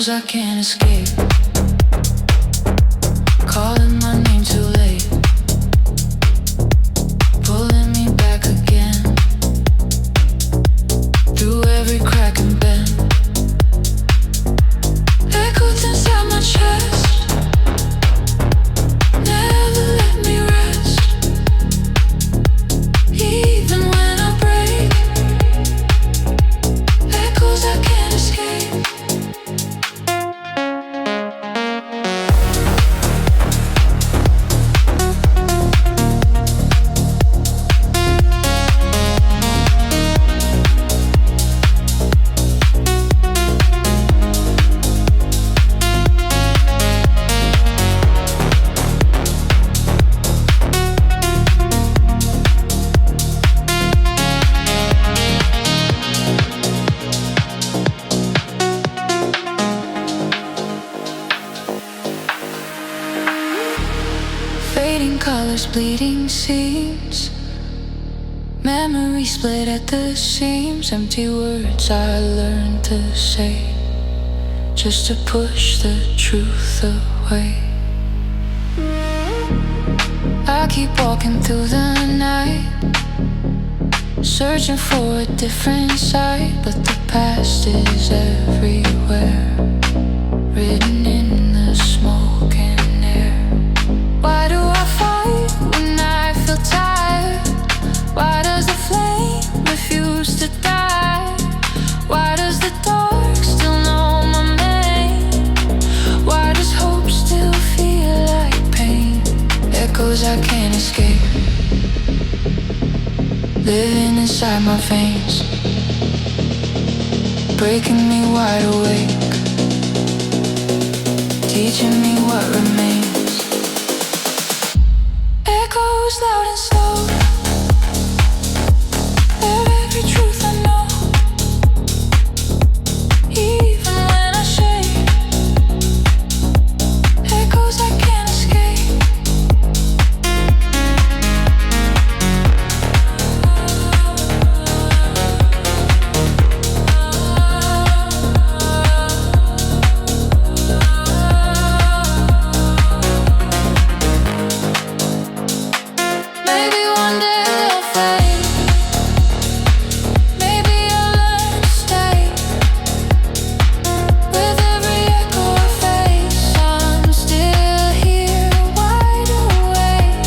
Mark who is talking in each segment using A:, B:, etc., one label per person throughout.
A: Echoes I can't escape, calling my name too late, pulling me back again, through every crack and bend. Echoes inside my chest, never let me rest, even when I break. Echoes I can't escape. Fading colors, bleeding seams, memories split at the seams. Empty words I learned to say, just to push the truth away. I keep walking through the night, searching for a different side, but the past is everywhere, written in the smoke and air. Why do I fight when I feel tired? Why does the flame refuse to die? Why does the dark still know my name? Why does hope still feel like pain? Echoes I can't escape, living inside my veins, breaking me wide awake, teaching me what remains. Echoes loud and slow, they're every truth I know, even when I shake. Echoes I can't escape. Maybe one day they'll fade, maybe I'll learn to stay. With every echo I face, I'm still here, wide awake.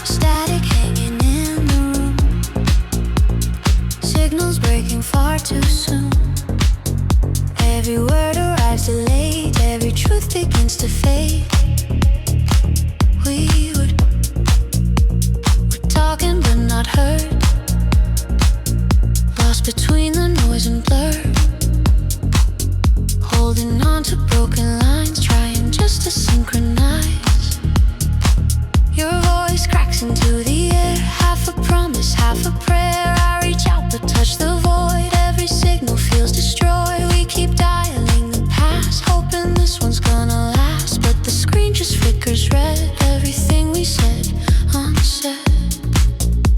A: Static hanging in the room, signals breaking far too soon. Every word arrives delayed, every truth begins to fade. We're talking but not heard, lost between the noise and blur, holding on to broken lines, trying just to synchronize. Your voice cracks into the air, half a promise, half a prayer. I reach out but touch the void, every signal feels destroyed. We keep dialing the past, hoping this one's gonna last, but the screen just flickers red, everything we said unsaid.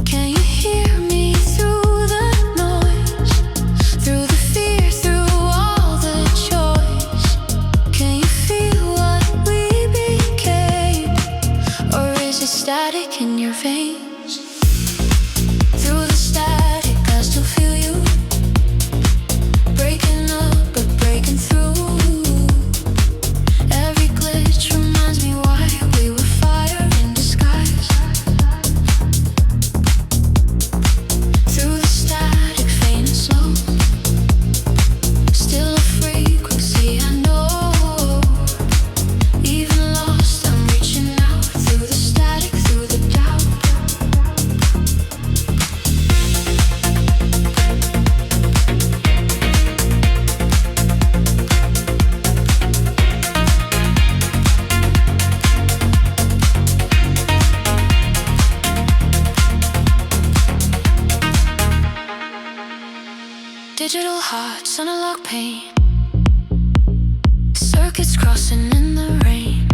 A: Can you hear me through the noise, through the fear, through all the choice? Can you feel what we became, or is it static in your veins? Through the static I still feel you, breaking up but breaking through. Every glitch reminds me why we were fire in disguise. ice on a lock pane, circuits crossing in the rain.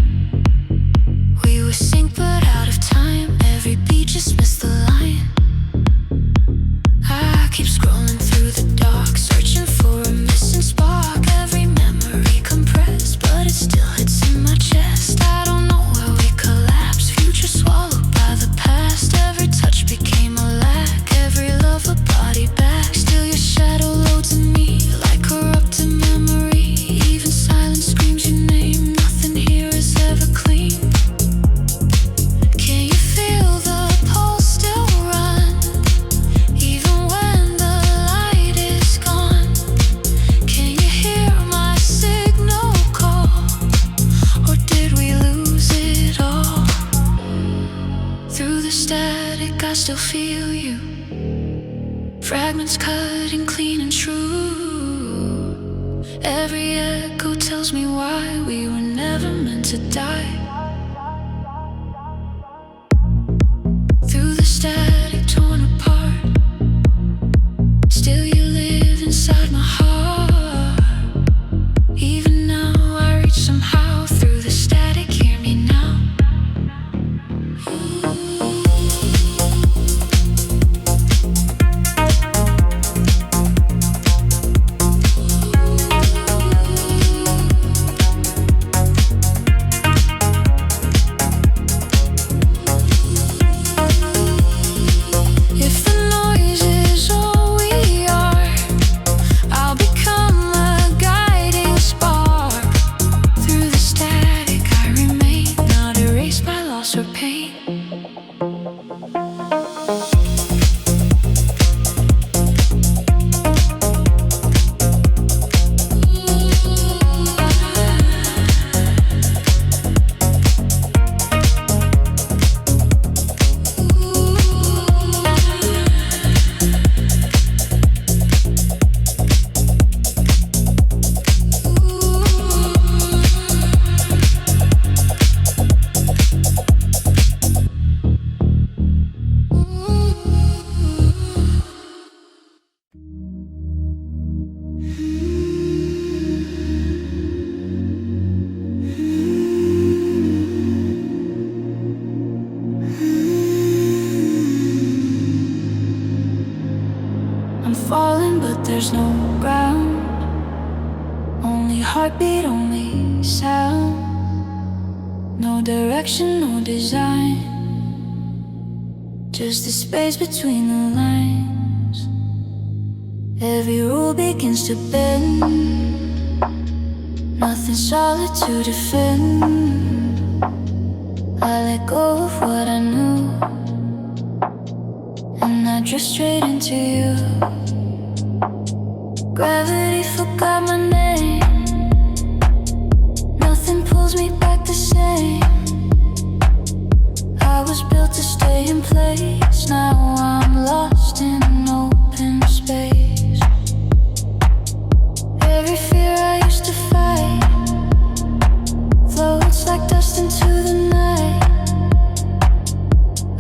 A: We were synced but out of time, every beat just missed the line. I keep scrolling through the dark, searching for a missing spark. Every memory compressed, but it still hits in my chest. I don't know where we collapsed, future swallowed by the past. Every touch became a lack, every love a body back. Still your shadow loads in me like corrupted memory. Even silence screams your name, nothing here is ever clean. Can you feel the pulse still run, even when the light is gone? Can you hear my signal call, or did we lose it all? Through the static I still feel you, fragments cutting clean and true. Every echo tells me why we were never meant to die. Through the static torn apart, still you live inside my heart. Even now I reach somehow through the static, hear me now. If the noise is all we are, I'll become a guiding spark. Through the static I remain, not erased by loss or pain. I'm falling but there's no ground, only heartbeat, only sound. No direction, no design, just the space between the lines. Every rule begins to bend, nothing solid to defend. I let go of what I knew, and I drift straight into you. Gravity forgot my name, nothing pulls me back the same. I was built to stay in place, now I'm lost in an open space. Every fear I used to fight floats like dust into the night.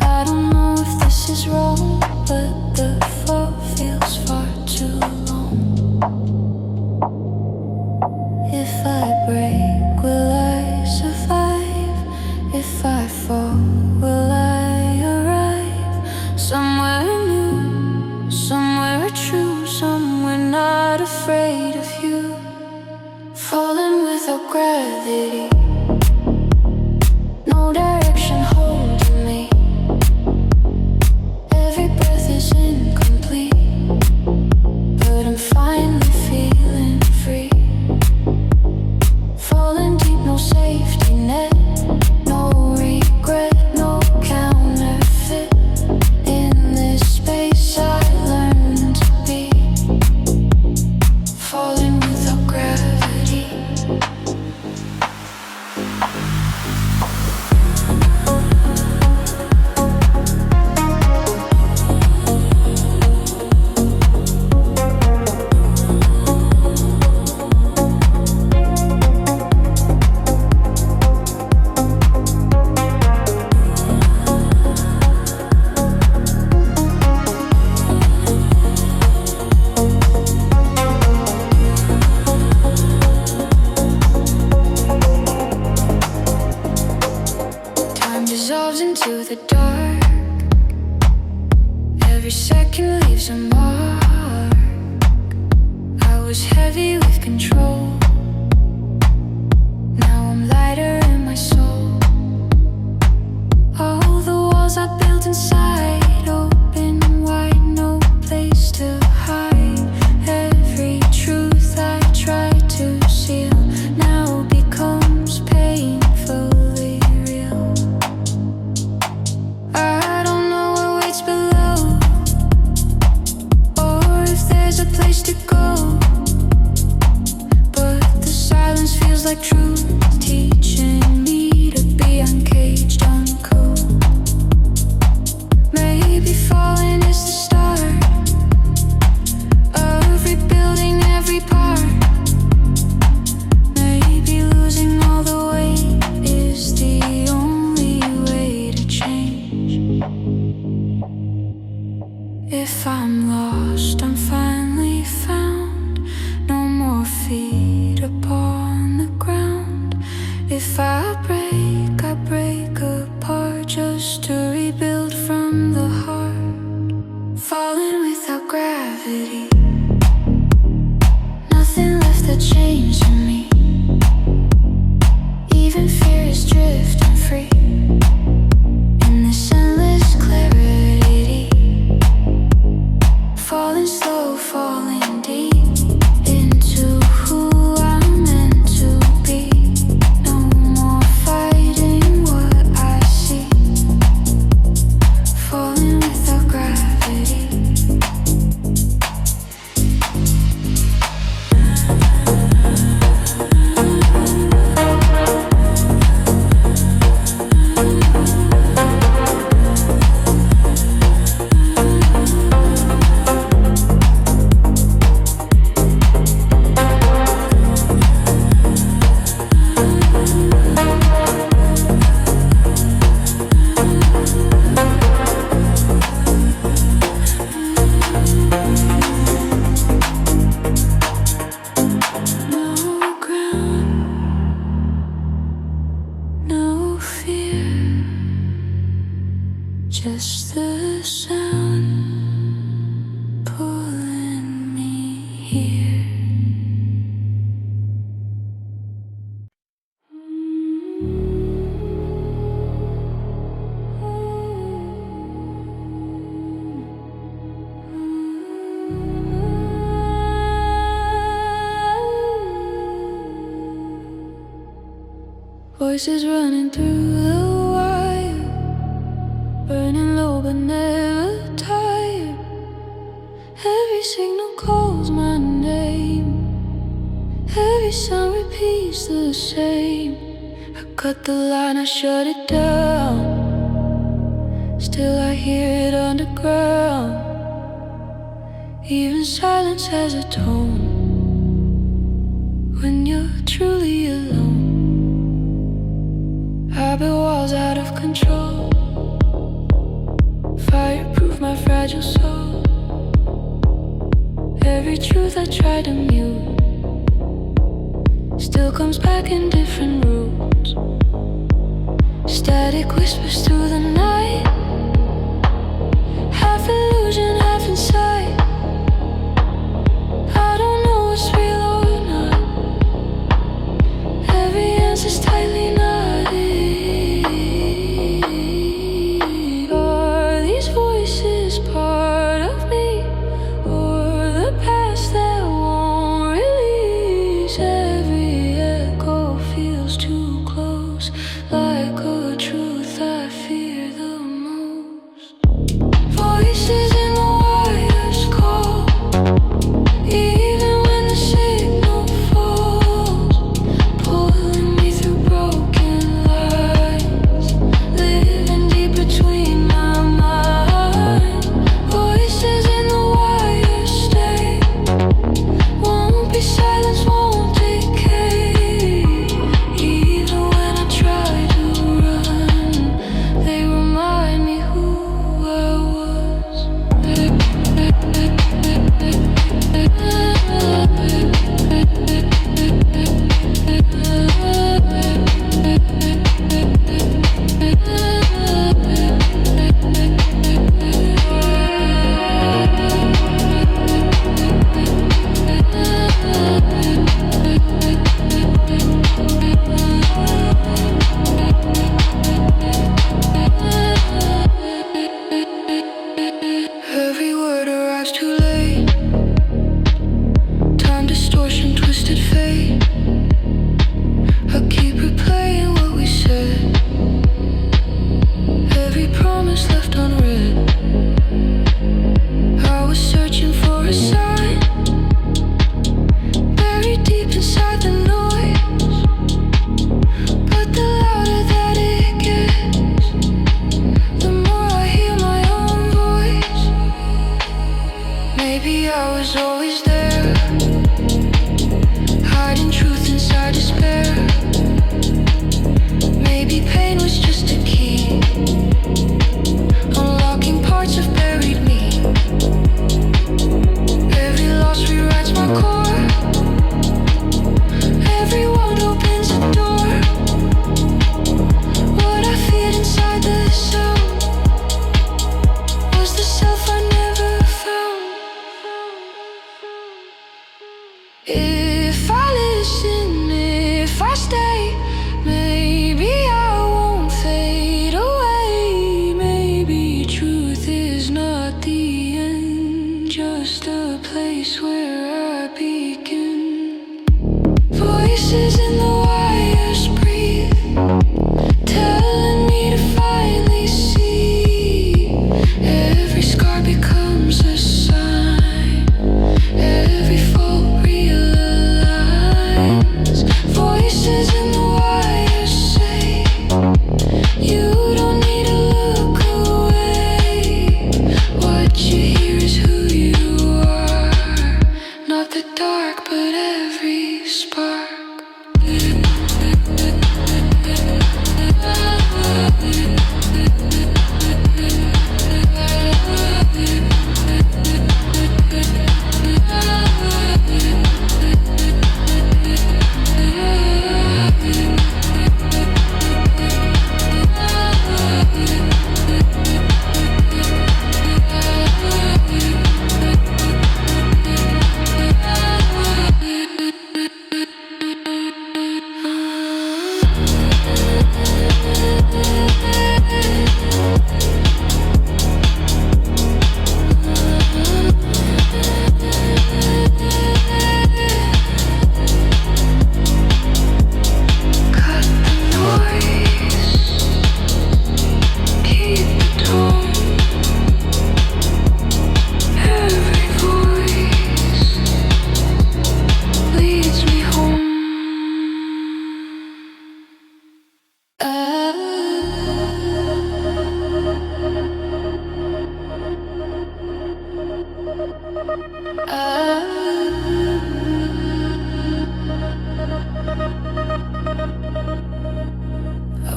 A: I don't know if this is wrong, but the fall feels far too long. If I break, will I survive? If I fall, will I arrive? Somewhere new, somewhere true. dissolves into the dark. Every second leaves a mark. I was heavy with control. Now I'm lighter in my soul. All the walls I built inside open wide, no place to hide. Every truth I tried to seal now becomes painfully real. I don't know what waits below, or if there's a place to go, but the silence feels like truth, teaching me to be uncaged, uncool. Maybe falling is the start of rebuilding every part. Maybe losing all the weight is the only way to change. If I'm lost, I'm finally found. No more feet upon the ground. If I break apart just to rebuild from the heart. Falling without gravity. Nothing left that changed in me. Even fear is drifting free in this endless clarity. Falling slow, falling deep into who I'm meant to be. No more fighting what I see. Falling without gravity. No ground, no fear, just the sound pulling me here. Voices running through the wire, burning low but never tired. Every signal calls my name, every sound repeats the same. I cut the line, I shut it down, still I hear it underground. Even silence has a tone when you're truly alone. I built walls out of control, fireproof my fragile soul. Every truth I try to mute still comes back in different roots. Static whispers through the night, half illusion, half insight. I don't know what's real or not. Every answer's tightly knotted. Are these voices part of me, or the past that won't release? Every echo feels too close, like a truth I fear the most. Voices in the wires call, even when the signal falls, pulling me through broken lines, living deep between my mind. Voices in the wires stay, won't be silenced, won't decay. Even when I try to run, they remind me who I was.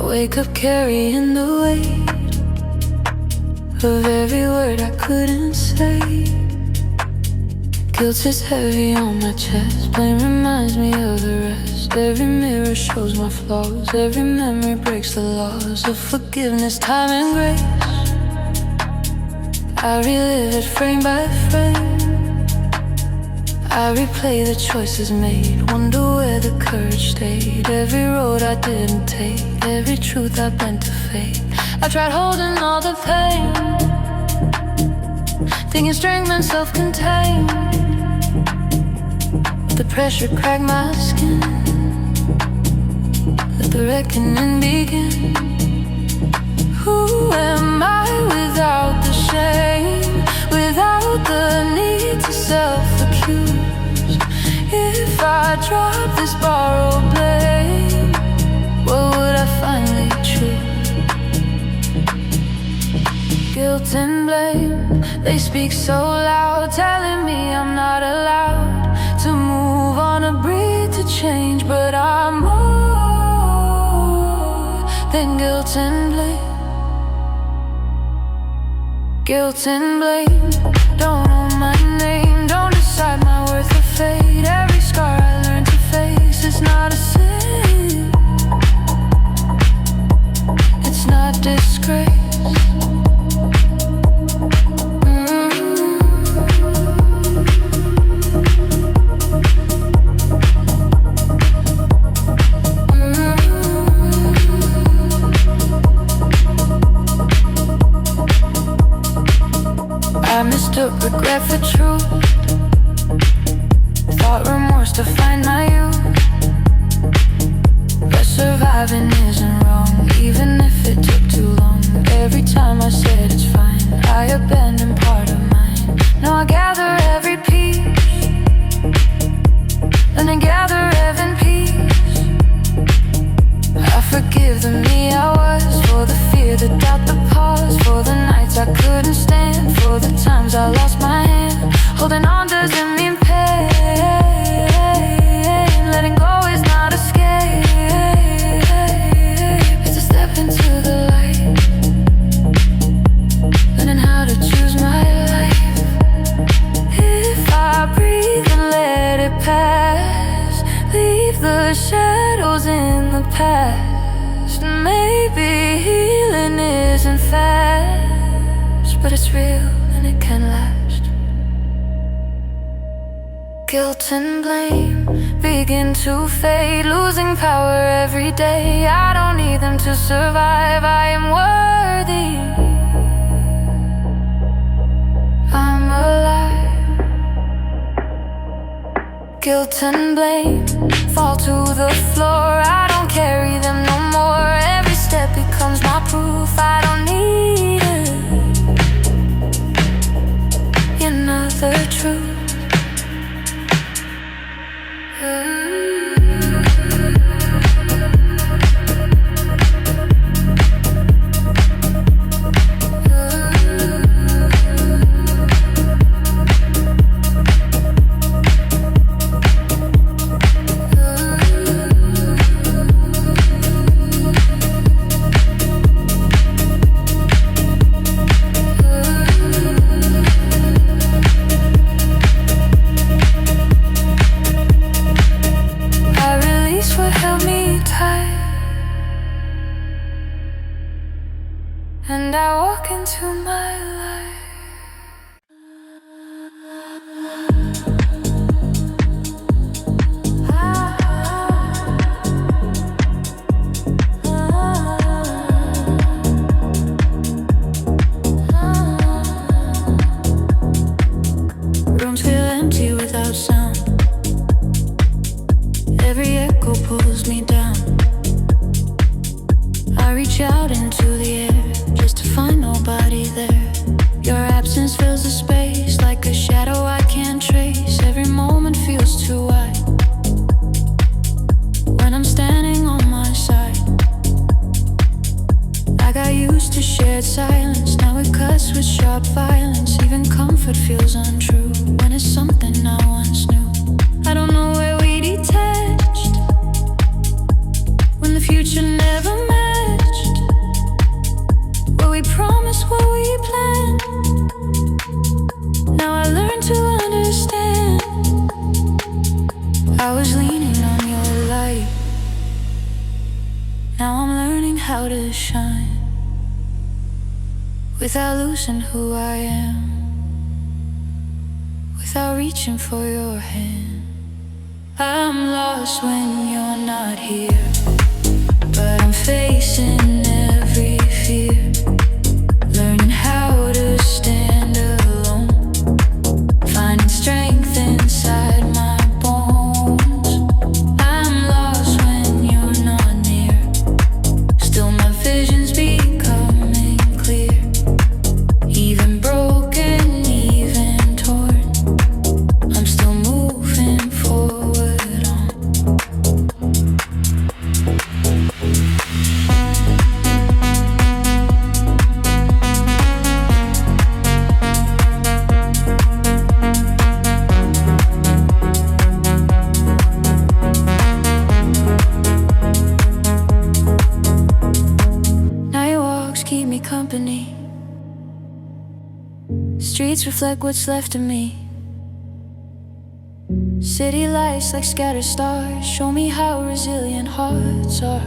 A: Wake up carrying the weight of every word I couldn't say. Guilt is heavy on my chest. Blame reminds me of the rest. Every mirror shows my flaws. Every memory breaks the laws of forgiveness, time and grace. I relive it frame by frame. I replay the choices made, wonder where the courage stayed. Every road I didn't take, every truth I bent to fate. I tried holding all the pain, thinking strength meant self-contained. The pressure cracked my skin. Let the reckoning begin. Who am I without the shame, without the need to self-accuse? If I drop this borrowed blame, what would I finally choose? Guilt and blame, they speak so loud, telling me I'm not allowed to move on or breathe to change. But I'm more than guilt and blame. Guilt and blame don't own my name, don't decide my worth or fate. Every scar I learned to face, it's not a sin, it's not disgrace. I mistook regret for truth, thought remorse to find my youth. But surviving isn't wrong, even if it took too long. Every time I said it's fine, I abandoned part of mine. Now I gather every piece, then I gather heaven peace. I forgive the me I was, for the fear, the doubt, the pause, for the nights I couldn't stand, for the times I lost my hand. Holding on doesn't mean pain, letting go is not escape. It's a step into the light, learning how to choose my life. If I breathe and let it pass, leave the shadows in the past. Maybe healing isn't fast, but it's real and it can last. Guilt and blame begin to fade, losing power every day. I don't need them to survive, I am worthy, I'm alive. Guilt and blame fall to the floor, I don't carry them no more. Every step becomes my proof, I don't need another truth. And I walk into my life. Rooms feel empty without sound. Every echo pulls me down. out into the air just to find nobody there. Your absence fills the space like a shadow I can't trace. Every moment feels too wide when I'm standing on my side. I got used to shared silence, now it cuts with sharp violence. Even comfort feels untrue when it's something I once knew. I don't know where we detached when the future never matched what we promised, what we planned. Now I learn to understand. I was leaning on your light, now I'm learning how to shine without losing who I am, without reaching for your hand. I'm lost when you're not here, but I'm facing every fear, learning how to stand alone, finding strength inside my bones. I'm lost when you're not near, still my vision's becoming clear. Even broken, even torn, I'm still moving forward on. Night walks keep me company, streets reflect what's left of me. City lights like scattered stars show me how resilient hearts are.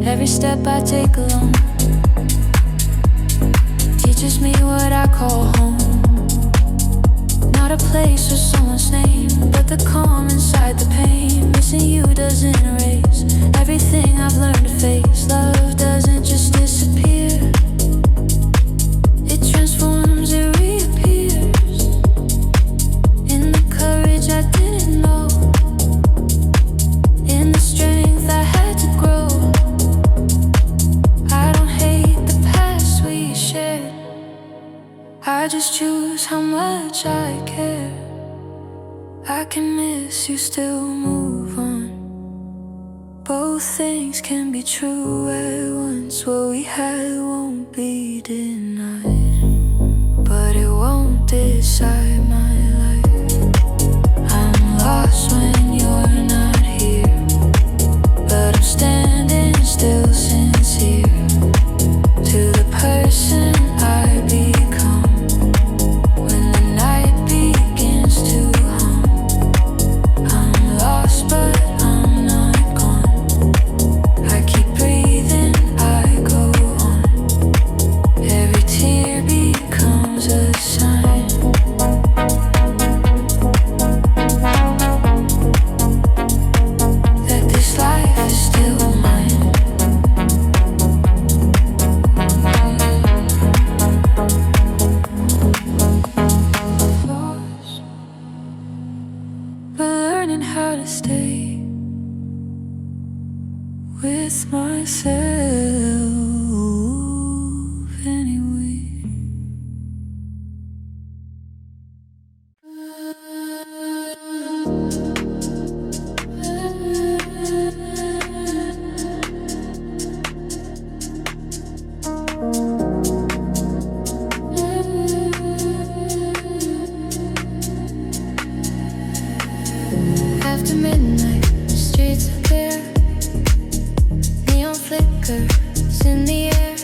A: Every step I take alone teaches me what I call home. Not a place or someone's name, but the calm inside the pain. Missing you doesn't erase everything I've learned to face. Love doesn't just disappear, it transforms, it reappears in the courage I didn't know, in the strength I had to grow. I don't hate the past we shared, I just choose how much I care. I can miss you, still move on. Both things can be true at once. What we had won't be denied, but it won't decide my life. I'm lost when you're not here, but I'm standing still, sincere to the person I become when the night begins to hum. I'm lost but I'm not gone, I keep breathing, I go on. Every tear becomes a sign that this life is still mine. Lost, but learning how to stay with myself anyway. After midnight, the streets are bare, neon flickers in the air,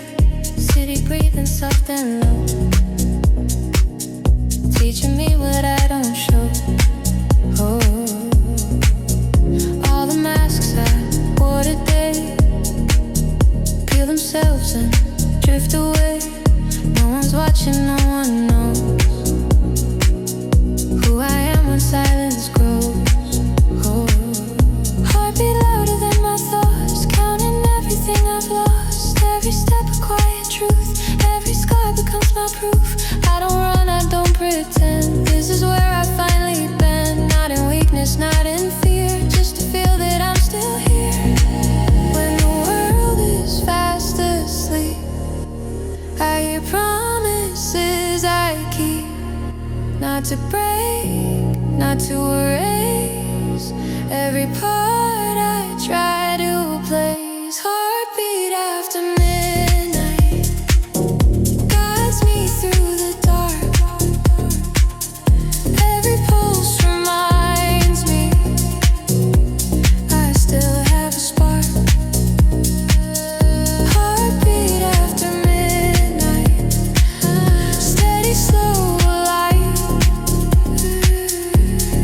A: city breathing soft and low, teaching me what I don't show. Oh, all the masks I wore today peel themselves and drift away. No one's watching, no one knows who I am when silence grows. Oh, heartbeat louder than my thoughts, counting everything I've lost. Every step a quiet truth, every scar becomes my proof. I don't run, I don't pretend. This is where I finally been. Not in weakness, not in fear, just to feel that I'm still here. When the world not to break, not to erase every part I try to place. Heartbeat after midnight guides me through the dark. Every pulse reminds me I still have a spark. Heartbeat after midnight, steady, slow, alive.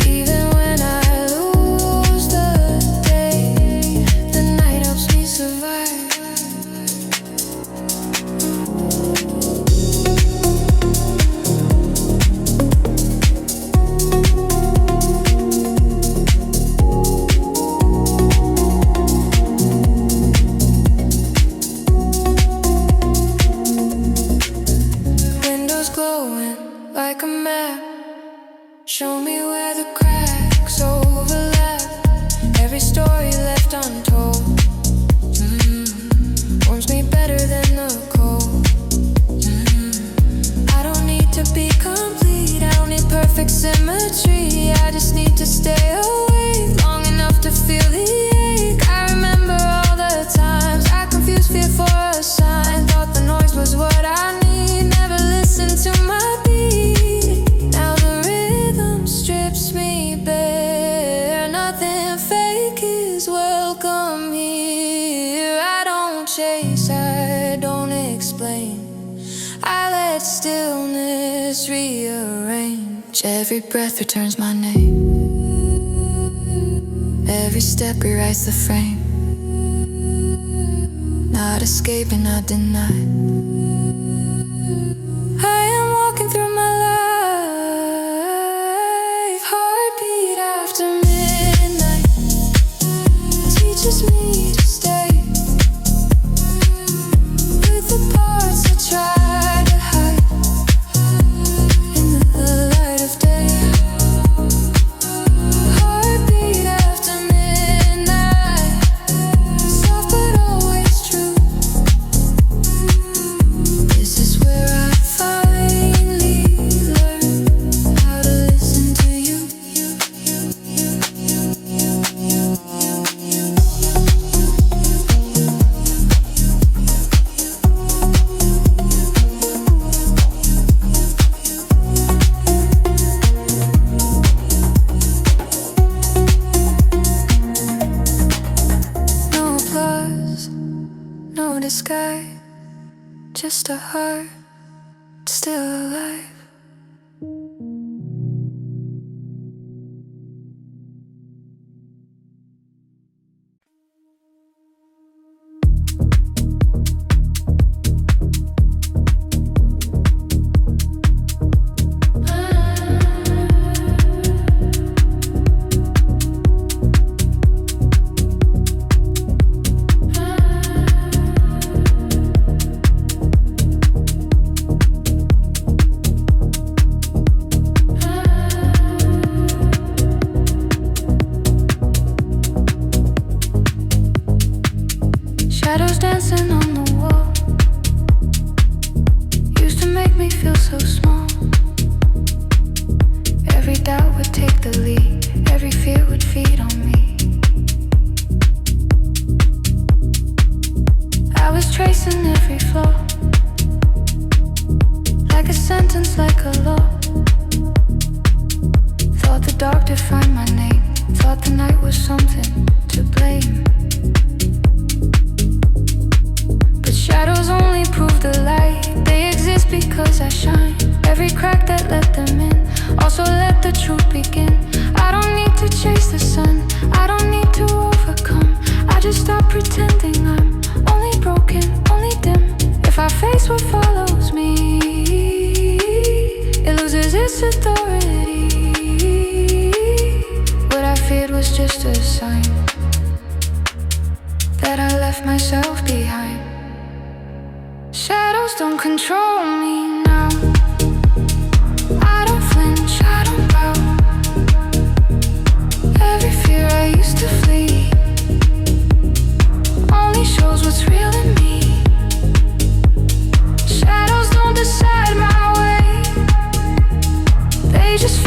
A: Even when I lose the day, the night helps me survive. Windows glowing like a map, show me where the cracks overlap. Every story left untold warms me better than the cold. I don't need to be complete, I don't need perfect symmetry. I just need to stay awake long enough to feel the ache. I remember all the times I confused fear for a sign, thought the noise was what I need, never listened to my beat. Now the rhythm strips me bare, nothing fake is welcome here. I don't chase, I don't explain, I let stillness rearrange. Every breath returns my name, every step rewrites the frame. Not escaping, not denied. I am walking through my life. Heartbeat after midnight teaches me to stay with the parts I try to hide in the light of day. Heartbeat after midnight, soft but always true. This is where I finally learn how to listen to you. No applause, no disguise, just a heart still alive. Shadows dancing on the wall used to make me feel so small. Every doubt would take the lead, every fear would feed on me. I was tracing every flaw, like a sentence, like a law. Thought the dark defined my name, thought the night was something to blame. Shadows only prove the light, they exist because I shine. Every crack that let them in also let the truth begin. I don't need to chase the sun, I don't need to overcome. I just stop pretending I'm only broken, only dim. If I face what follows me, it loses its authority. What I feared was just a sign that I left myself behind. Shadows don't control me now. I don't flinch, I don't bow. Every fear I used to flee only shows what's real in me. Shadows don't decide my way, they just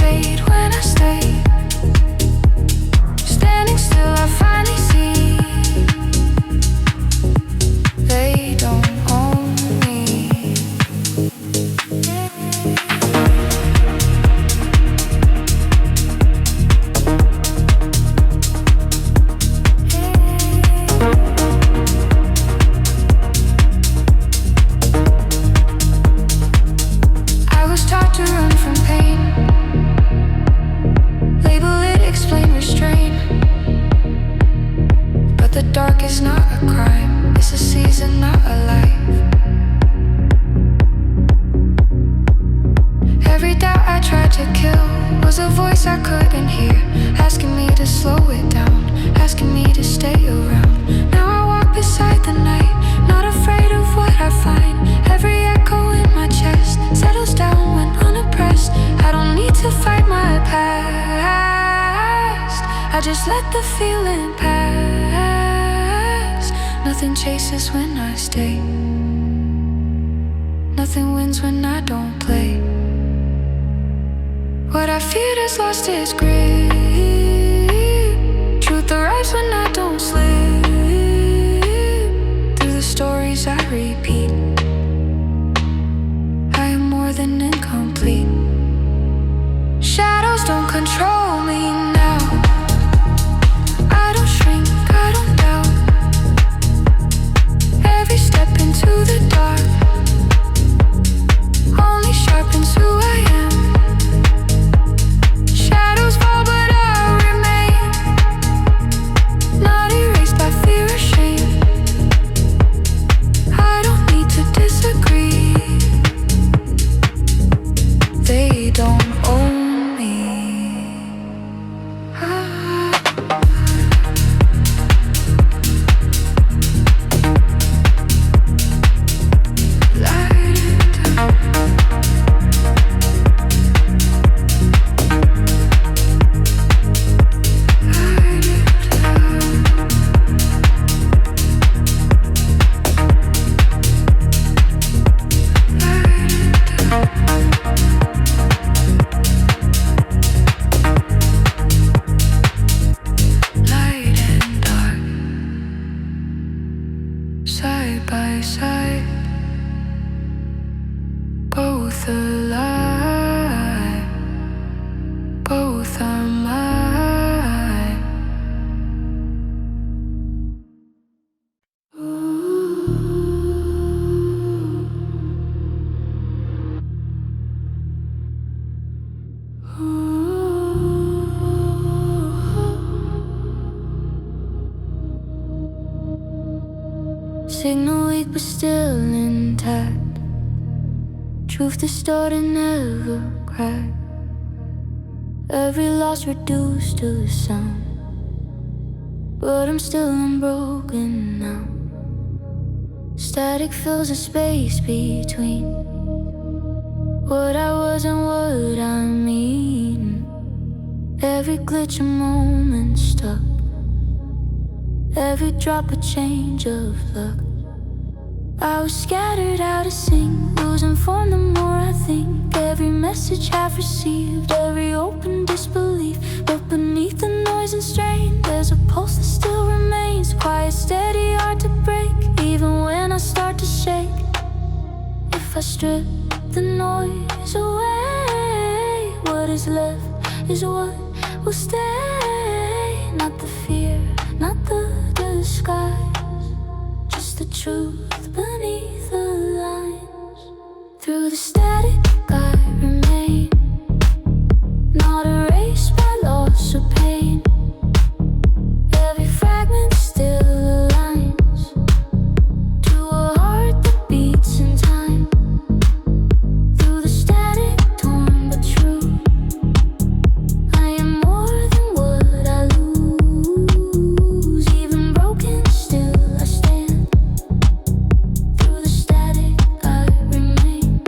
A: just let the feeling pass. Nothing chases when I stay. Nothing wins when I don't play. What I feared has lost its grip. Truth arrives when I don't slip. Through the stories I repeat, I am more than incomplete. Shadows don't control me now. I don't shrink, I don't doubt. Every step into the dark only sharpens who I am. Shadows fall but I remain, not erased by fear or shame. I don't need to disagree. They don't own me. Side by side, both alive, both are mine. Signal weak but still intact. Truth distorted, never cracked. Every loss reduced to a sound, but I'm still unbroken now. Static fills the space between what I was and what I mean. Every glitch a moment stuck, every drop a change of luck. I was scattered out of sync, losing form the more I think. Every message I've received, every open disbelief. But beneath the noise and strain, there's a pulse that still remains. Quiet, steady, hard to break, even when I start to shake. If I strip the noise away, what is left is what will stay. Not the fear, not the disguise, just the truth beneath the lines. Through the static I remain, not erased by loss or pain. Every fragment still aligns to a heart that beats in time. Through the static, torn but true, I am more than what I lose. Even broken, still I stand. Through the static I remain.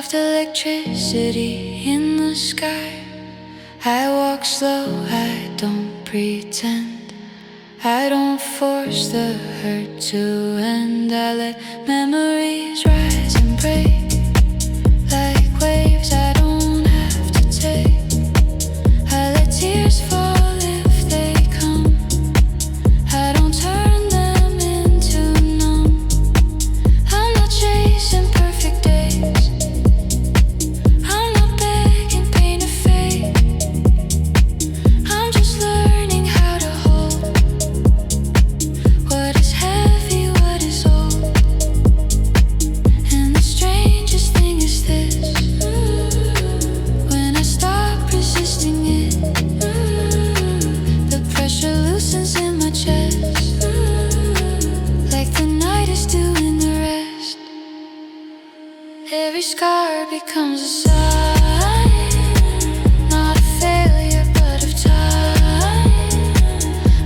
A: soft electricity in the sky. I walk slow, I don't pretend. I don't force the hurt to end. I let memories rise and break like waves I don't have to take. I let tears fall if they come. I don't turn them into numb. I'm not chasing perfect days. I'm not begging pain to fade. I'm just learning how to hold what is heavy, what is old. And the strangest thing is this: when I stop resisting it, the pressure loosens in my chest, like the night is doing the rest. Every scar becomes a sign, not a failure but of time.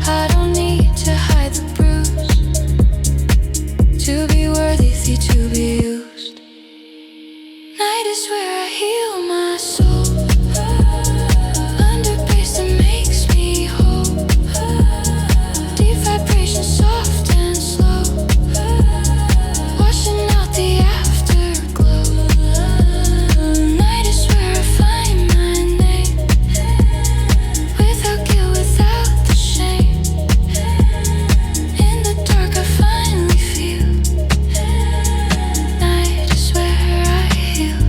A: I don't need to hide the bruise to be worthy, to be used. Night is where I heal my soul, under bass that makes me whole. Deep vibration, soft and slow, washing out the afterglow. Night is where I find my name, without guilt, without the shame. In the dark I finally feel. Night is where I heal.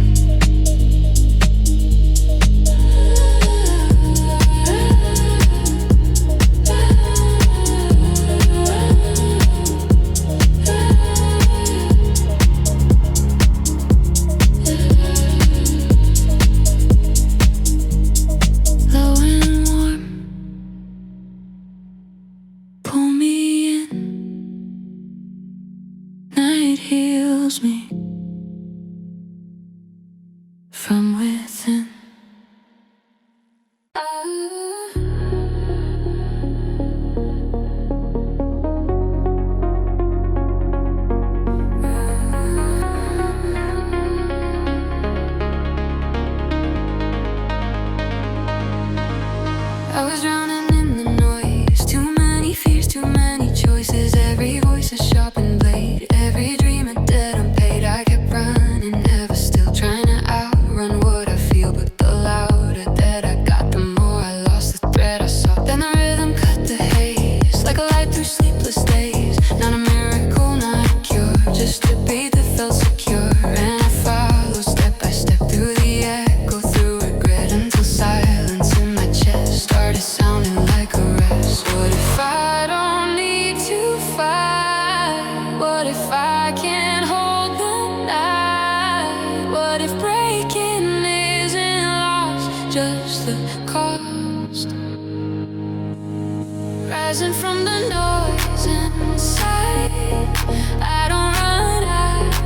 A: Low and warm, pull me in. Night heals me from within. I was drowning in the noise, too many fears, too many choices. Every voice a sharpened blade, every dream a debt unpaid. I kept running, never still, trying to outrun what I feel. But the louder that I got, the more I lost the thread I saw. Then the rhythm cut the haze, like a light through sleepless days. Not a miracle, not a cure, just a beat that felt secure. And I followed step by step through the echo, through regret, until silence in my chest started sounding like a rest. What if I don't need to fight? What if I can't hold the night? What if breaking isn't lost, just the cost? Rising from the noise inside, I don't run, I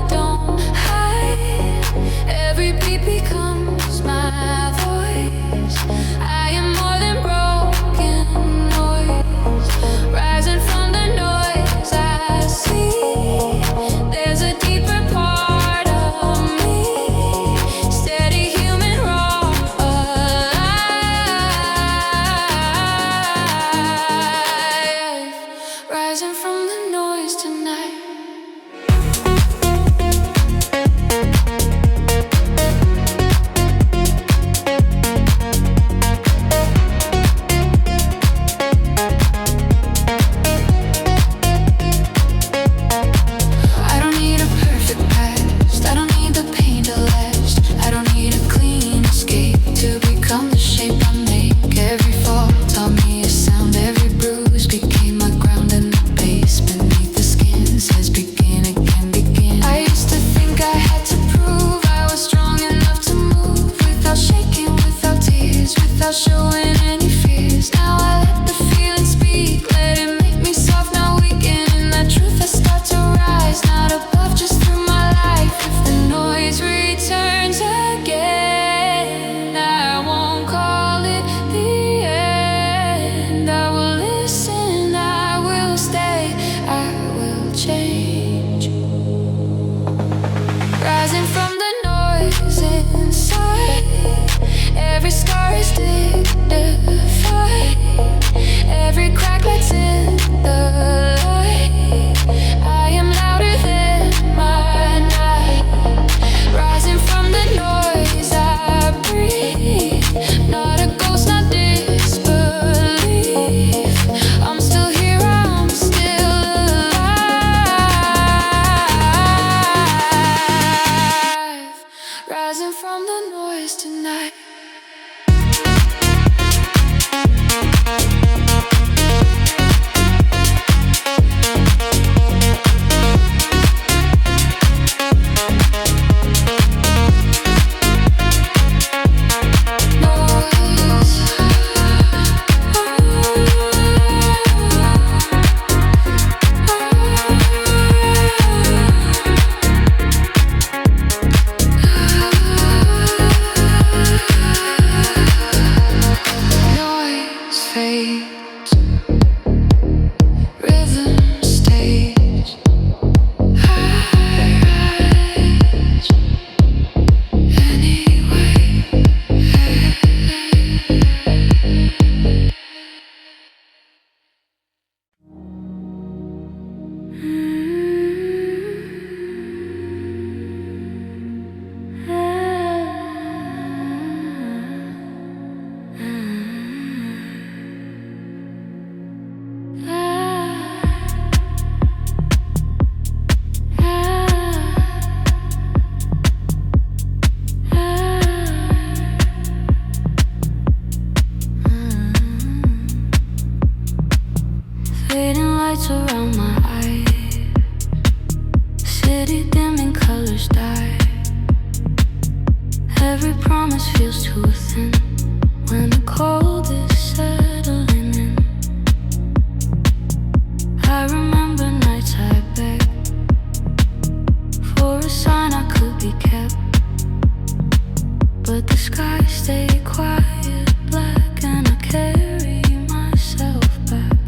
A: don't hide. Every beat becomes my voice. I am more than broken noise. Rising from the noise I see, there's a deeper part of me, steady, human, raw, alive. Rising from the noise tonight. I don't need a perfect past, I don't need the pain to last. I don't need a clean escape to become the shape I make. Every fall taught me a sound, every bruise became my ground, and the bass beneath the skin says begin again, begin. I used to think I had to prove I was strong enough to move, without shaking, without tears, without showing any fears. Now I let the feeling speak, let it make me soft, not weak. And in that truth I start to rise, not above, just through my life. If the noise returns again, I won't call it the end. I will listen, I will stay, I will change. Rising from the noise city dimming, colors die. Every promise feels too thin when the cold is settling in. I remember nights I begged for a sign I could be kept, but the sky stayed quiet, black, and I carry myself back.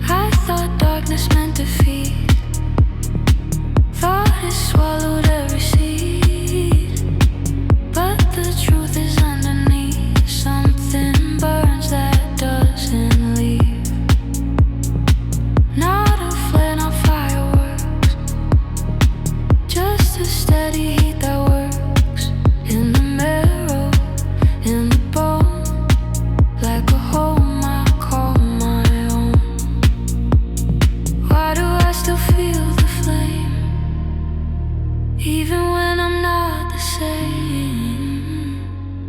A: I thought darkness meant defeat, thought it swallowed every seed, but the truth is underneath. Something burns that doesn't leave. Not a flare, not fireworks, just a steady heat that works in the marrow, in the bone, like a home I call my own. Why do I still feel the flame, even when I'm not the same?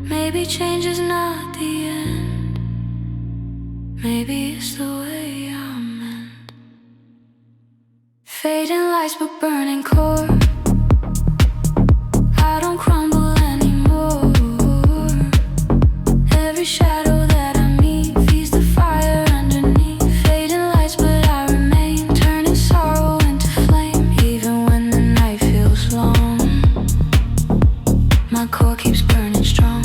A: Maybe change is not the end, maybe it's the way I'm meant. Fading lights but burning core, I don't crumble anymore. Every shadow that I meet feeds the fire underneath. Fading lights but I remain, turning sorrow into flame. Even when the night feels long, my core keeps burning strong.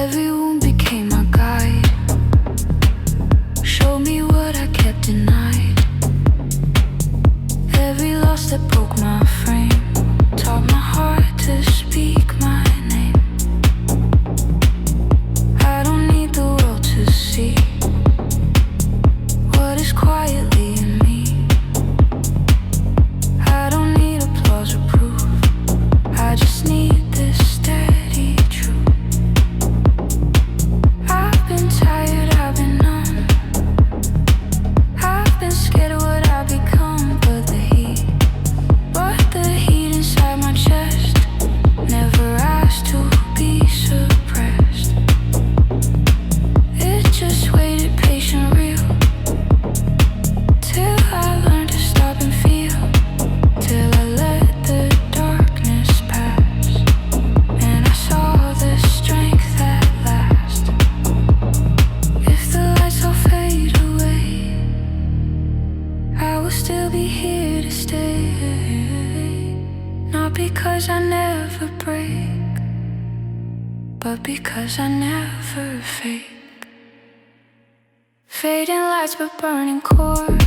A: Every wound became my guide, showed me what I kept denied. Every loss that broke my frame taught my heart to speak my name. I don't need the world to see what is quietly in me. I don't need applause or proof, I just need this steady truth. I've been tired, I've been numb, I've been scared of what I've become. But the heat inside my chest never asked to be suppressed. It just waited patient, real, till I learned to stop and feel, till I let the darkness pass, and I saw the strength at last. If the lights all fade away, I will still be here to stay. Not because I never break, but because I never fake. Fading lights but burning core,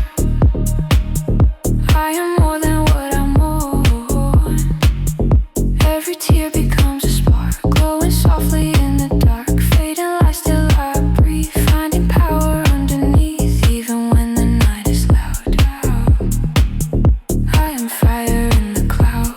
A: I am more than what I'm on. Every tear becomes a spark, glowing softly in the dark. Fading lights till I breathe, finding power underneath. Even when the night is loud, I am fire in the cloud.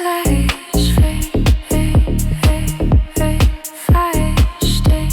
A: Lights fade, fire stay,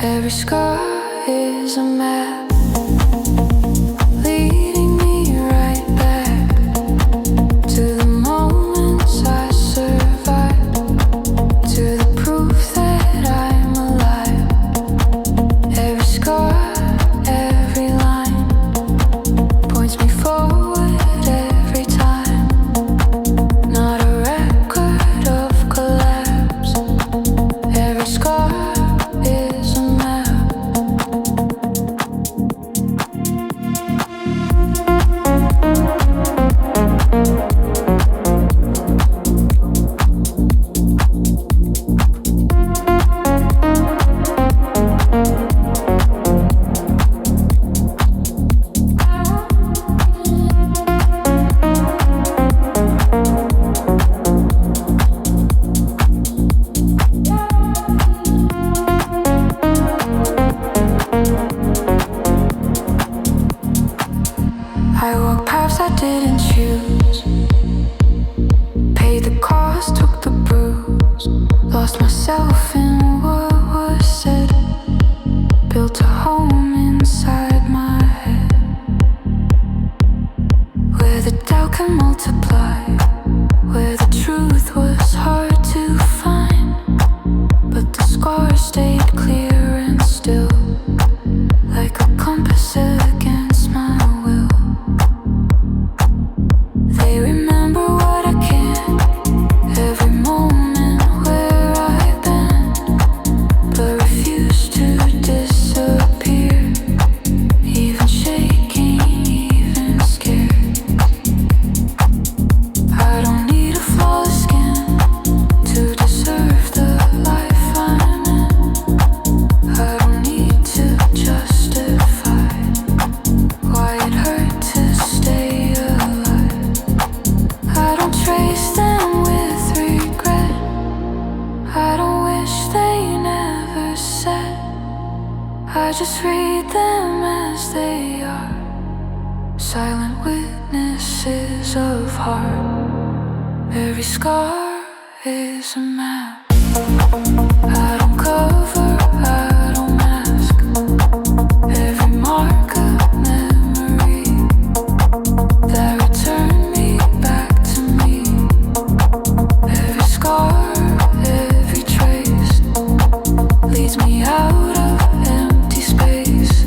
A: Every scar is a map, leading me right back to the moments I survived, to the proof that I'm alive. Every scar, every line points me forward every time. Not a record of collapse. Every scar is a map. I walked paths I didn't choose, paid the cost, took the bruise, lost myself in what was said, built a home inside my head, where the doubt can multiply, where the truth was hard to find, but the scars stayed clear and still, like a compass against my will. They remember what I can't, every moment where I've been, but refuse to disappear, even shaking, even scared. I don't need a flawless skin to deserve the life I'm in. I don't need to justify why it hurt to stay alive. I don't trace them with regret. I don't wish they never said. I just read them as they are, silent witnesses of heart. Every scar is a map. I don't cover, I don't mask. Every mark a memory that return me back to me. Every scar, every trace leads me out of empty space.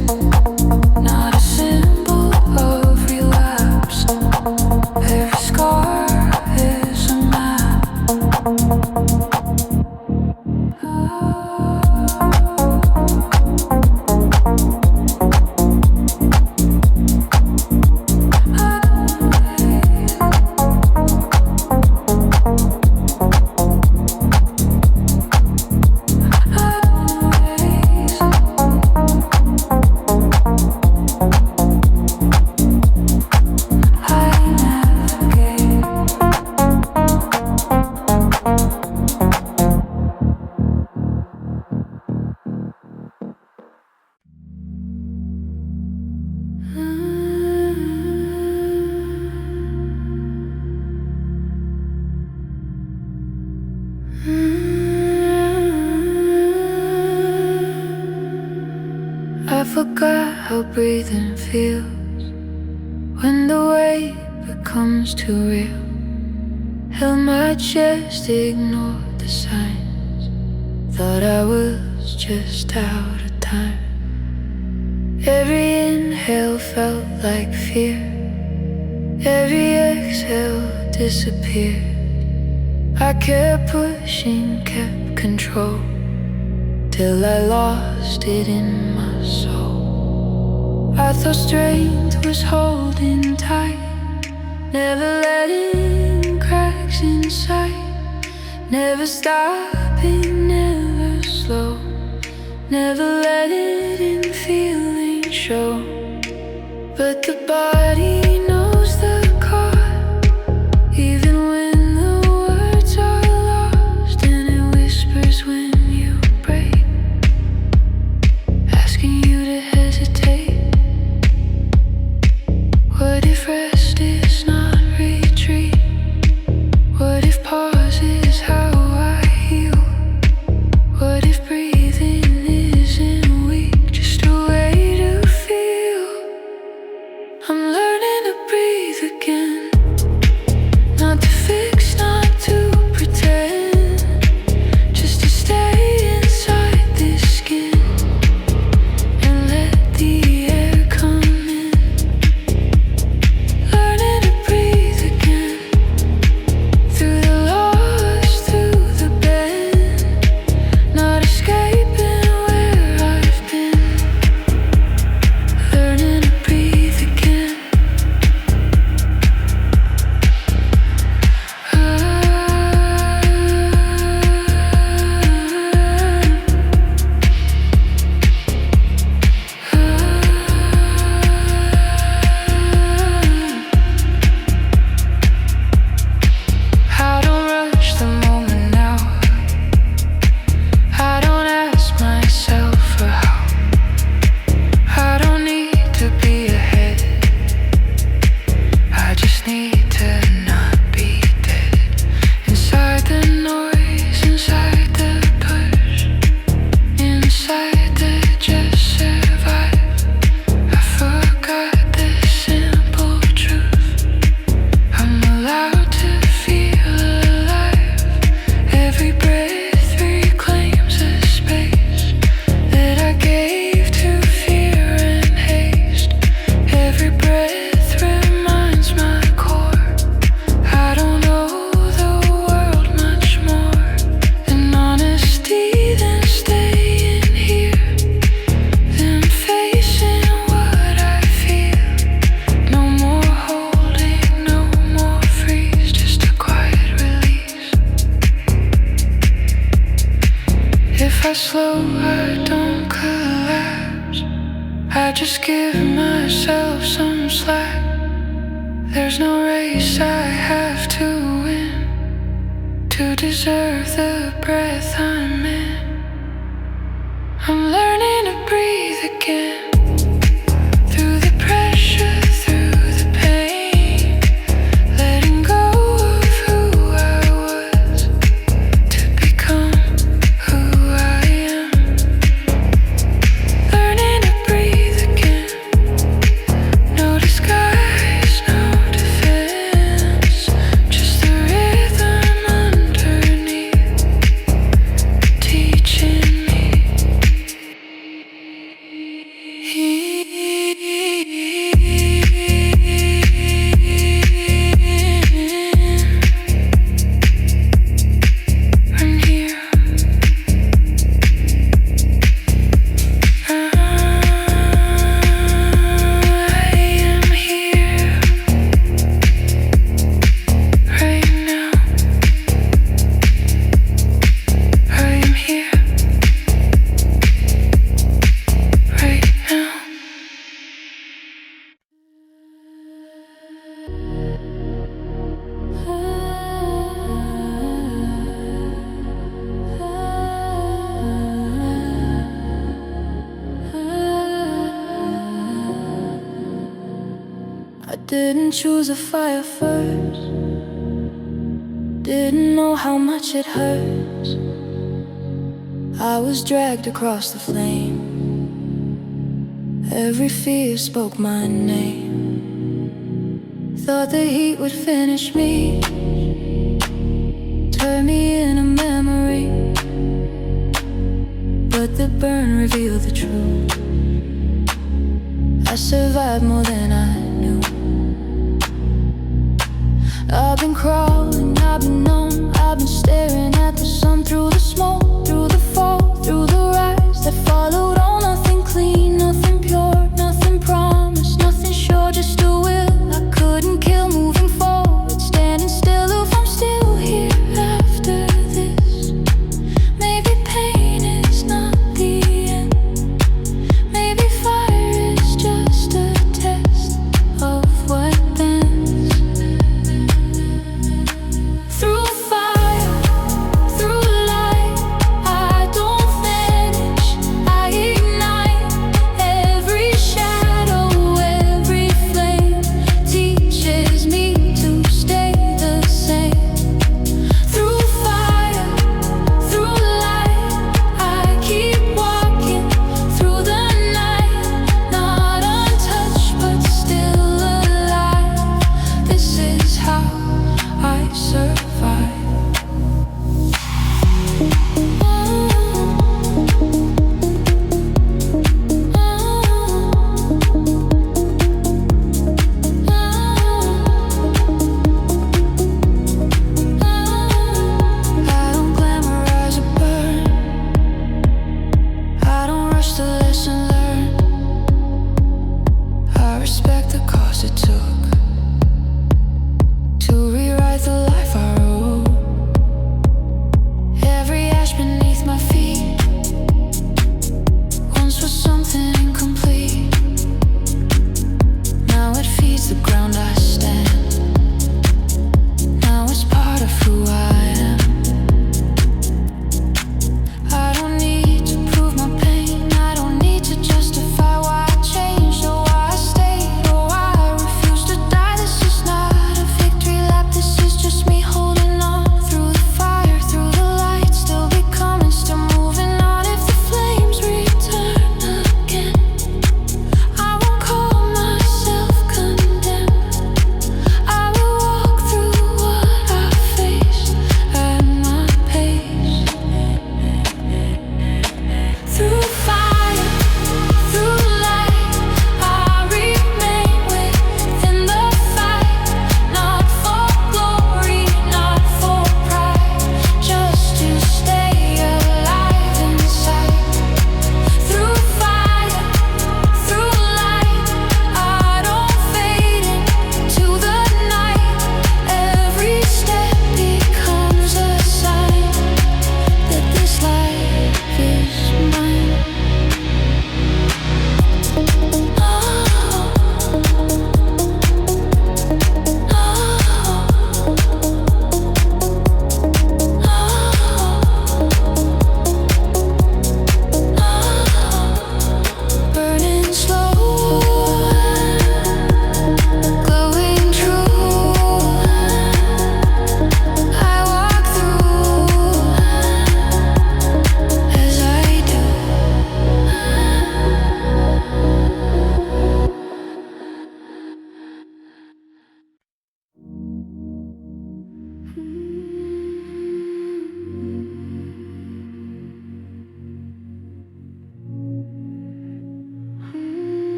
A: Not a symbol of relapse. Every scar is a map. I forgot how breathing feels when the weight becomes too real. Held my chest, ignored the signs, thought I was just out of time. Every inhale felt like fear, every exhale disappeared. I kept pushing, kept control, till I lost it in my soul. I thought strength was holding tight, never letting cracks inside, never stopping, never slow, never letting feeling show. But the body knows the call, even when the words are lost, and it whispers when you break, asking you to hesitate. What if rest is not retreat? What if pause is how I heal? What if breathing isn't If I slow, I don't collapse. I just give myself some slack. There's no race I have to win to deserve the breath I'm in. I'm learning to breathe again. Through the pressure, through the pain, letting go of who I was to become who I am. Learning to breathe again. No disguise, no defense, just the rhythm underneath, teaching me. I'm here. I am here right now. I am here right now. I didn't choose a fire first. Didn't know how much it hurts. I was dragged across the flame. Every fear spoke my name. Thought the heat would finish me, turn me in a memory. But the burn revealed the truth. I survived more than I knew. I've been crawling, I've been numb, I've been staring at the sun through the smoke, through the fall, through the rise that followed. All nothing clean, nothing pure, nothing promised, nothing sure, just a will I couldn't kill. Moving forward, standing still. If I'm still here after this, maybe pain is not the end. Maybe fire is just a test of what bends. Through fire, through light,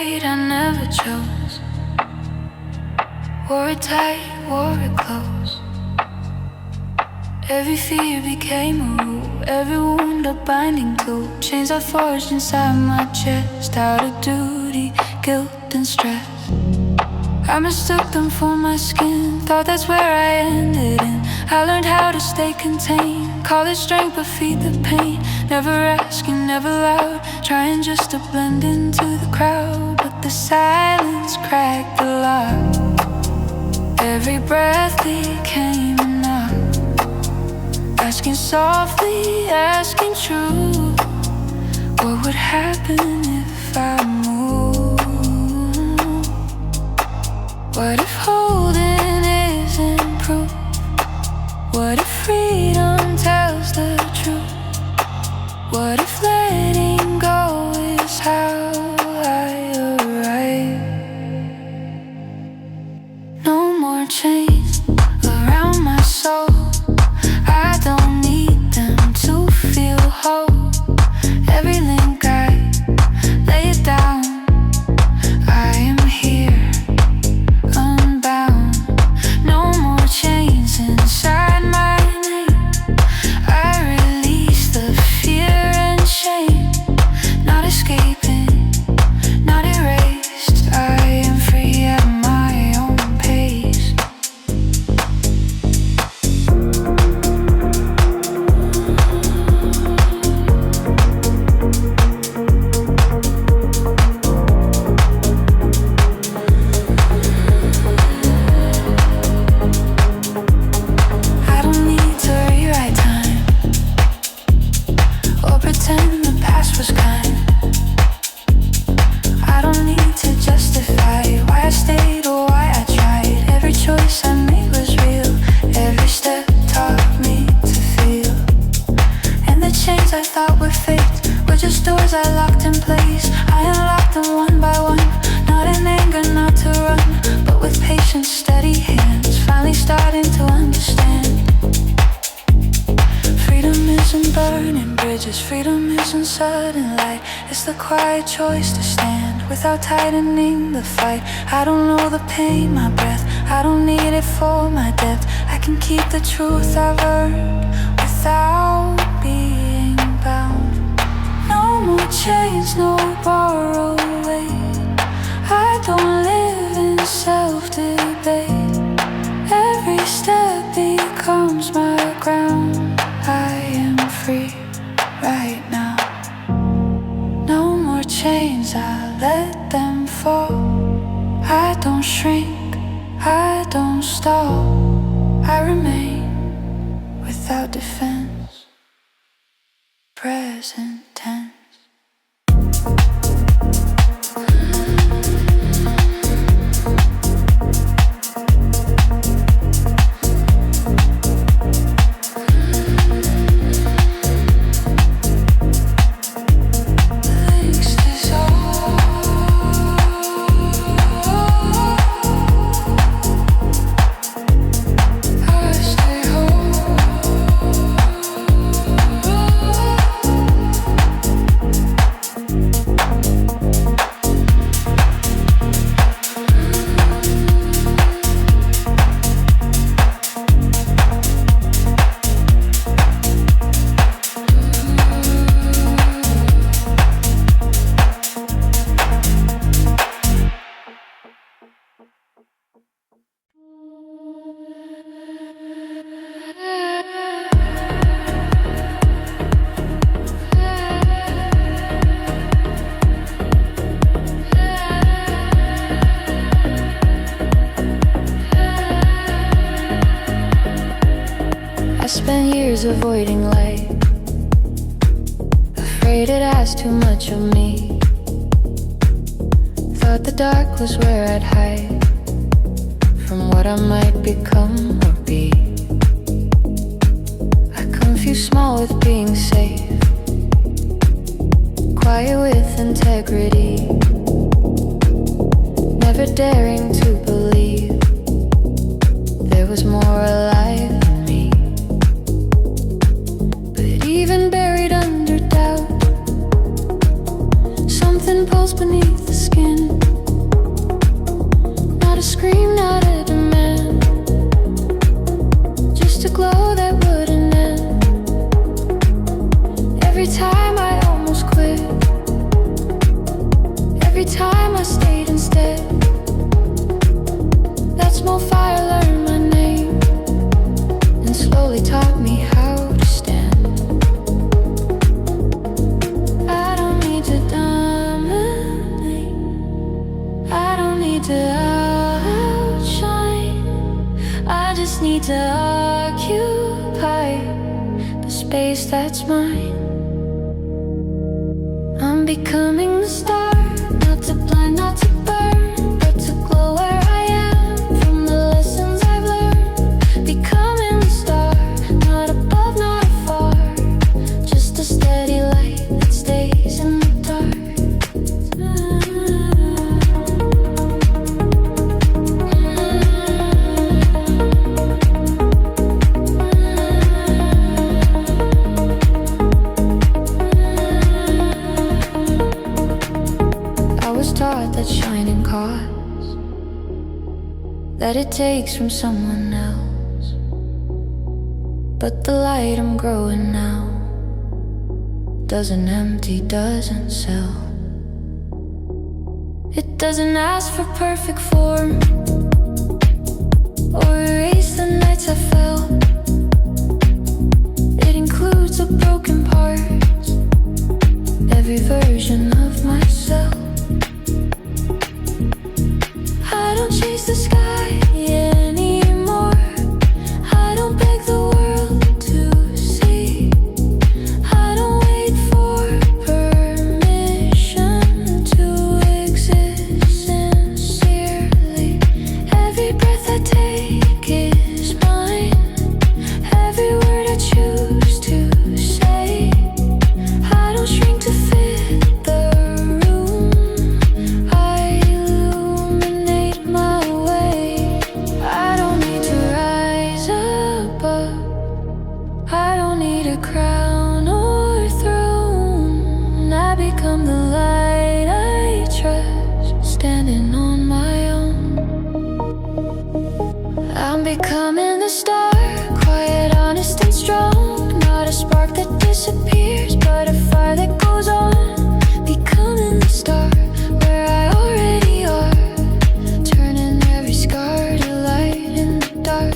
A: fight I never chose. Wore it tight, wore it close. Every fear became a rule, every wound a binding tool. Chains I forged inside my chest, out of duty, guilt and stress. I mistook them for my skin, thought that's where I ended in. I learned how to stay contained, call it strength but feed the pain. Never asking, never loud, trying just to blend into the crowd. But the silence cracked the lock. Every breath became a knock, asking softly, asking true. What would happen if I moved? What if holding isn't proof? What if freedom tells the truth? What if letting go is how I arrive? No more chains around my soul. I don't need them to feel whole. Every link I lay it down. I am here, unbound. No more chains inside my name. I release the fear and shame. Not escaping, not erased. I am free at my own pace. I don't need to rewrite time or pretend the past was kind. I don't need to justify why I stayed or why I tried. Every choice I made was real. Every step taught me to feel. And the chains I thought were fate were just doors I locked in place. I unlocked them one by one, not in anger, not to run, but with patience, steady hands, finally starting to understand. Freedom isn't burning bridges, freedom isn't sudden light. It's the quiet choice to stand without tightening the fight. I don't know the pain, my breath, I don't need it for my depth. I can keep the truth I've earned without being bound. No more chains, no borrowed weight. I don't live in self-debate. Every step becomes my ground. I am free right now. No more chains, I let them fall. I don't shrink, I don't stall. I remain without defense. Present tense. I spent years avoiding light, afraid it asked too much of me. Thought the dark was where I'd hide from what I might become or be. I confused small with being safe, quiet with integrity, never daring to believe there was more alive in me. But even buried under doubt, something pulls beneath the skin. slowly taught me how to stand. I don't need to dominate, I don't need to outshine. I just need to occupy the space that's mine. I'm becoming the star, not to blind, not to burn, but to glow where I am from the lessons I've learned. Becoming the star, not above, not afar, just a steady light that stays in the dark. Taught that shining costs, that it takes from someone else. But the light I'm growing now doesn't empty, doesn't sell. It doesn't ask for perfect form or erase the nights I felt. It includes the broken parts, every version of myself. I don't chase the sky anymore, I don't beg the world to see, I don't wait for permission to exist sincerely. Every breath I take is mine, every word I choose to say. I don't shrink to fit the room, I illuminate my way. I don't need to rise above, I don't need a crown or throne. I become the light I trust, standing on my own. I'm becoming the star, quiet, honest and strong. Not a spark that disappears, but a fire that goes on. Becoming the star where I already are, turning every scar to light in the dark.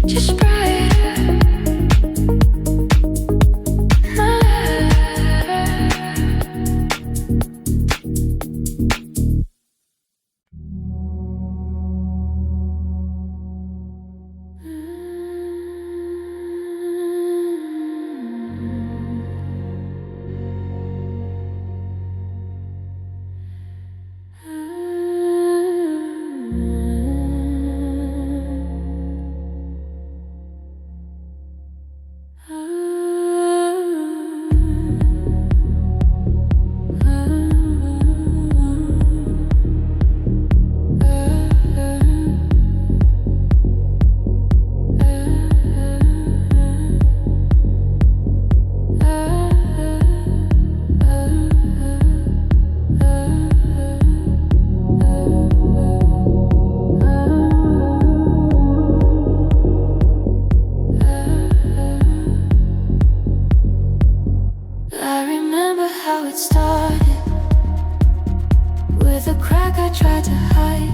A: Just brighter. I remember how it started, with a crack I tried to hide,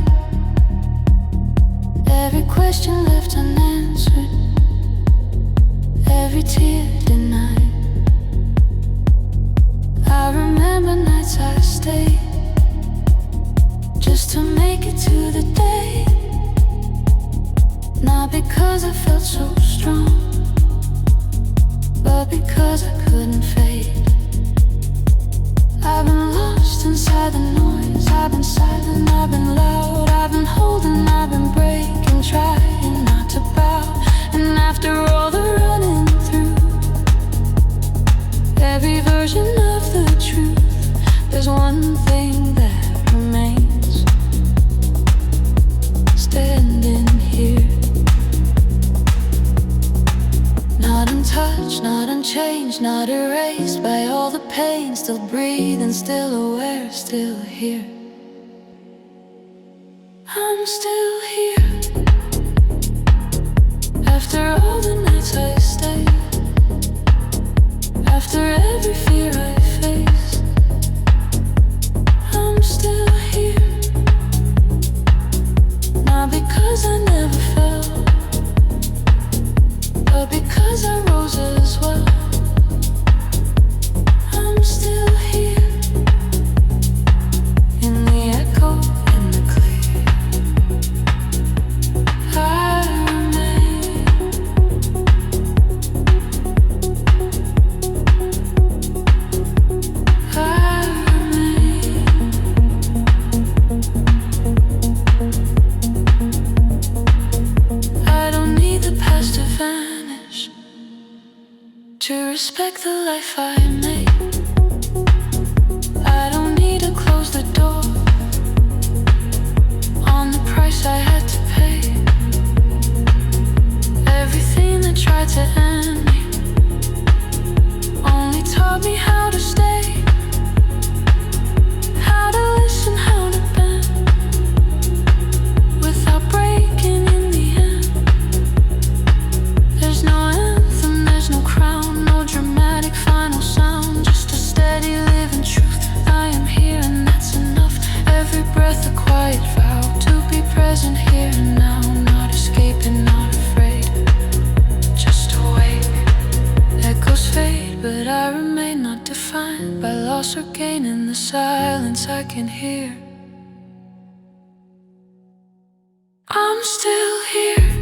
A: every question left unanswered, every tear denied. I remember nights I stayed just to make it to the day, not because I felt so strong, but because I couldn't fade. I've been lost inside the noise, I've been silent, I've been loud, I've been holding, I've been breaking, trying not to bow. And after all the running through every version of the truth, there's one thing that remains, standing here, not untouched, not unchanged, not erased by all the the pain, still breathing, still aware, still here. I'm still here. After all the nights I stayed, after every fear I faced, I'm still here. Not because I never fell, but because I rose as well. I'm still here, in the echo, in the clear. I remain. I remain. I don't need the past to vanish, to respect the life I made. I don't need to close the door on the price I had to pay. Everything that tried to end me only taught me how to stay, how to listen, how to bend, without breaking in the end. There's no anthem, there's no crown, no dramatic final sound, just a steady living truth. I am here and that's enough. Every breath a quiet vow to be present here and now. Not escaping, not afraid, just awake. Echoes fade, but I remain not defined by loss or gain. In the silence I can hear, I'm still here.